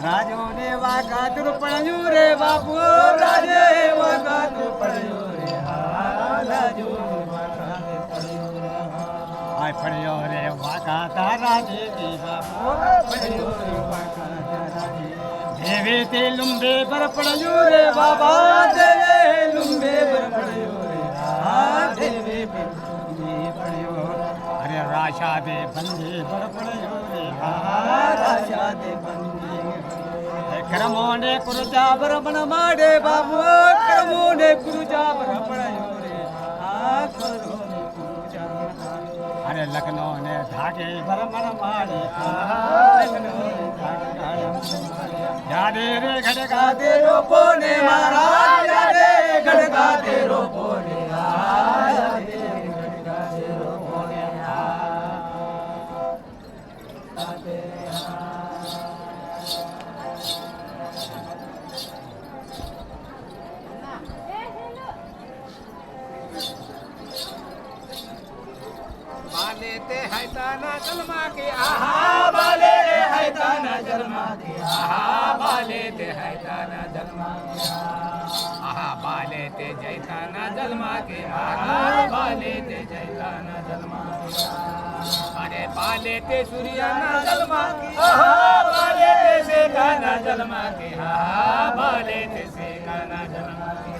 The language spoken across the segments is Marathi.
राजो ने वाकातुर पड़यो रे बापू राजे वाकातुर पड़यो रे राजो ने वाकातुर पड़यो रे आय पड़यो रे वाकाता राजे की बापू पड़यो रे वाकाता राजे देवे ते लुम्बे पर पड़यो रे बाबा देवे लुम्बे पर पड़यो रे देवे पे पड़यो अरे राशा दे बंदे पर पड़यो रे राशा दे बंदे करमोने कुरुजा बरमन माडे बाबू करमोने कुरुजा बरमण रे करोने कुरुजा अरे લખનો ને ધાગે ભરમણ મારી યાદે રે ઘડગાતે રોપો ને મારા યાદે ઘડગાતે રોપો ને યાદે ઘડગાતે રોપો ને बाले ते हैताना जन्मा के आहा बाले रे हैताना जन्मा के आहा बाले ते हैताना जन्मा के आहा बाले ते जैताना जन्मा के आहा बाले ते जैताना जन्मा के अरे बाले ते सूर्याना जन्मा के आहा बाले ते सेकाना जन्मा के आहा बाले ते सेकाना जन्मा के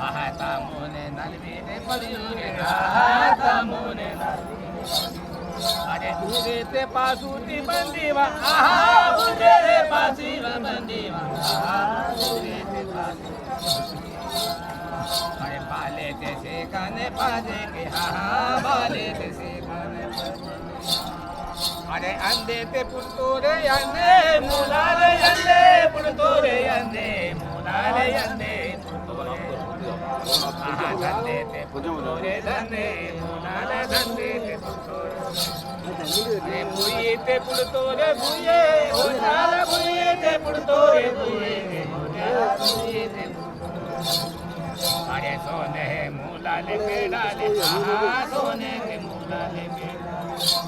आहा तामोने नलवीने पड़ियोरे आहा तामोने अरे दूरे ते पासूती बंदीवा आहा दूरे रे पासीवा बंदीवा आहा दूरे ते पासी अरे बाले ते सेकाने पाजे के आहा बाले ते सेकाने अरे अंधे ते पुरतोरे अंधे मुलारे अंधे पुरतोरे अंधे मुलारे अंधे धंधे ते पुरतोरे धंधे मुलारे धंधे ते पुरतोरे बुये ते पुरतोरे बुये मुलारे बुये ते पुरतोरे बुये बुये ते अरे सोने मुलाले पेड़ाले आहा सोने के मुलाले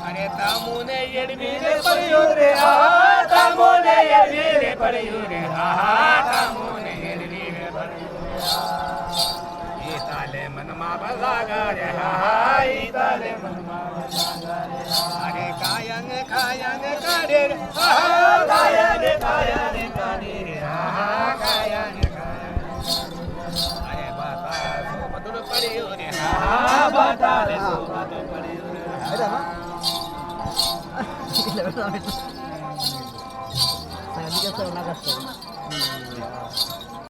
अरे तामुने येडवीरे पड़ियोरे आहा तामुने येडवीरे पड़ियोरे आहा तामुने येडवीरे पड़ियोरे ईताले मनमा बजागा रे आहा ईताले मनमा बजागा रे अरे कायंग कायंग काडे रे आहा कायंग कायंग काडे रे आहा कायंग अरे बाता सो मधुर पड़ियोरे आहा बाता रे सो मधुर पड़ियोरे Sangat juga seru nagas.